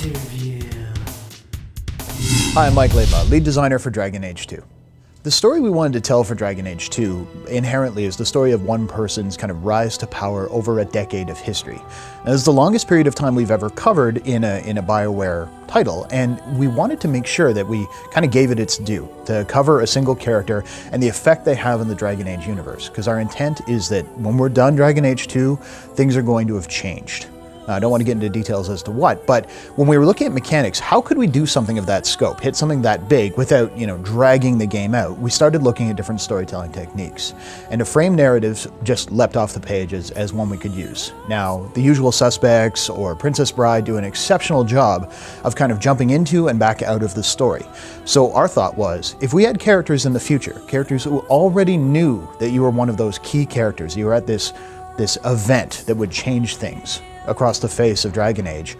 Interview. Hi, I'm Mike Laidlaw, lead designer for Dragon Age 2. The story we wanted to tell for Dragon Age 2 inherently is the story of one person's kind of rise to power over a decade of history. Now, this is the longest period of time we've ever covered in a BioWare title, and we wanted to make sure that we kind of gave it its due, to cover a single character and the effect they have in the Dragon Age universe, because our intent is that when we're done Dragon Age 2, things are going to have changed. I don't want to get into details as to what, but when we were looking at mechanics, how could we do something of that scope, hit something that big without, dragging the game out? We started looking at different storytelling techniques, and a frame narrative just leapt off the page as one we could use. Now, the usual suspects or Princess Bride do an exceptional job of kind of jumping into and back out of the story. So our thought was, if we had characters in the future, characters who already knew that you were one of those key characters, you were at this event that would change things across the face of Dragon Age,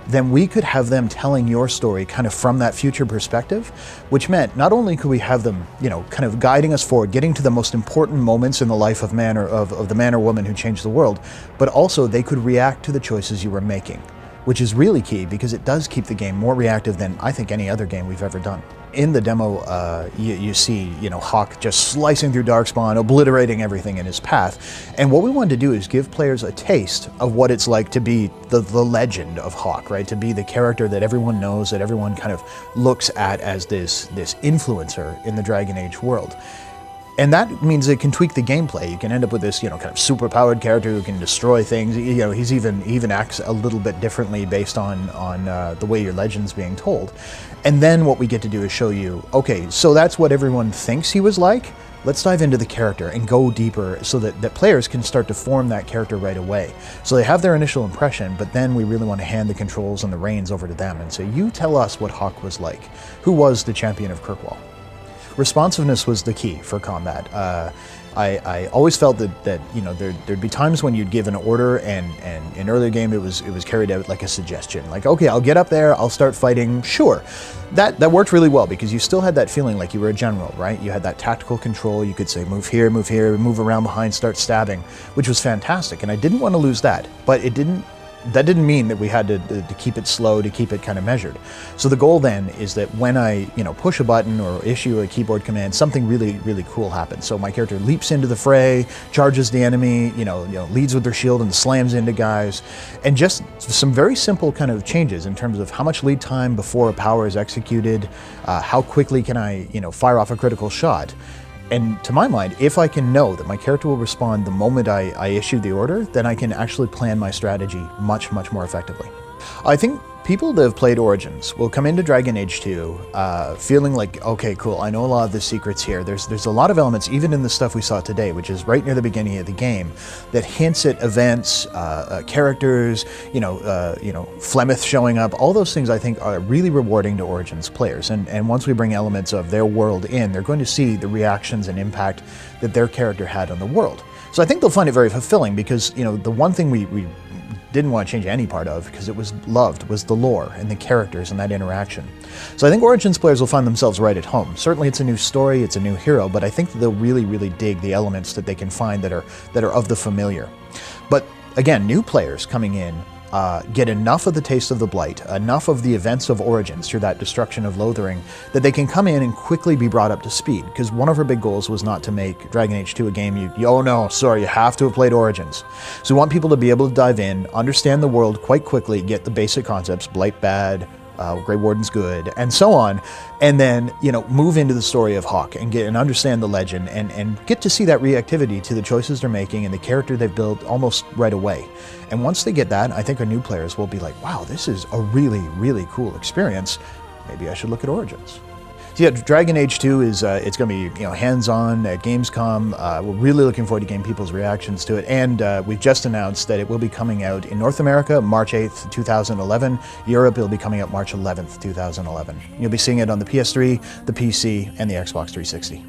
then we could have them telling your story kind of from that future perspective, which meant not only could we have them, kind of guiding us forward, getting to the most important moments in the life of man or of the man or woman who changed the world, but also they could react to the choices you were making, which is really key because it does keep the game more reactive than I think any other game we've ever done. In the demo, you see, Hawk just slicing through Darkspawn, obliterating everything in his path. And what we wanted to do is give players a taste of what it's like to be the legend of Hawk, right? To be the character that everyone knows, that everyone kind of looks at as this influencer in the Dragon Age world. And that means it can tweak the gameplay. You can end up with this, kind of super-powered character who can destroy things. He even acts a little bit differently based on the way your legend's being told. And then what we get to do is show you, okay, so that's what everyone thinks he was like. Let's dive into the character and go deeper so that players can start to form that character right away. So they have their initial impression, but then we really want to hand the controls and the reins over to them and say, you tell us what Hawk was like. Who was the champion of Kirkwall? Responsiveness was the key for combat. I always felt that there'd be times when you'd give an order and in earlier game it was carried out like a suggestion, like, okay, I'll get up there, I'll start fighting. Sure, that worked really well because you still had that feeling like you were a general, right? You had that tactical control. You could say move here, move around behind, start stabbing, which was fantastic, and I didn't want to lose that, but that didn't mean that we had to keep it slow, to keep it kind of measured. So the goal then is that when I push a button or issue a keyboard command, something really, really cool happens. So my character leaps into the fray, charges the enemy, leads with their shield and slams into guys, and just some very simple kind of changes in terms of how much lead time before a power is executed, how quickly can I fire off a critical shot. And to my mind, if I can know that my character will respond the moment I issue the order, then I can actually plan my strategy much, much more effectively. I think people that have played Origins will come into Dragon Age 2 feeling like, okay, cool, I know a lot of the secrets here. There's a lot of elements, even in the stuff we saw today, which is right near the beginning of the game, that hints at events, characters, Flemeth showing up. All those things I think are really rewarding to Origins players. And once we bring elements of their world in, they're going to see the reactions and impact that their character had on the world. So I think they'll find it very fulfilling because, the one thing we didn't want to change any part of, because it was loved, was the lore and the characters and that interaction. So I think Origins players will find themselves right at home. Certainly it's a new story, it's a new hero, but I think that they'll really, really dig the elements that they can find that are of the familiar. But again, new players coming in get enough of the taste of the Blight, enough of the events of Origins through that destruction of Lothering, that they can come in and quickly be brought up to speed. Because one of our big goals was not to make Dragon Age 2 a game oh no, sorry, you have to have played Origins. So we want people to be able to dive in, understand the world quite quickly, get the basic concepts, Blight bad, Grey Warden's good, and so on, and then move into the story of Hawk and understand the legend and get to see that reactivity to the choices they're making and the character they've built almost right away. And once they get that, I think our new players will be like, wow, this is a really, really cool experience. Maybe I should look at Origins. So yeah, Dragon Age 2 is it's going to be hands-on at Gamescom. We're really looking forward to getting people's reactions to it, and we've just announced that it will be coming out in North America March 8th, 2011. Europe, it'll be coming out March 11th, 2011. You'll be seeing it on the PS3, the PC, and the Xbox 360.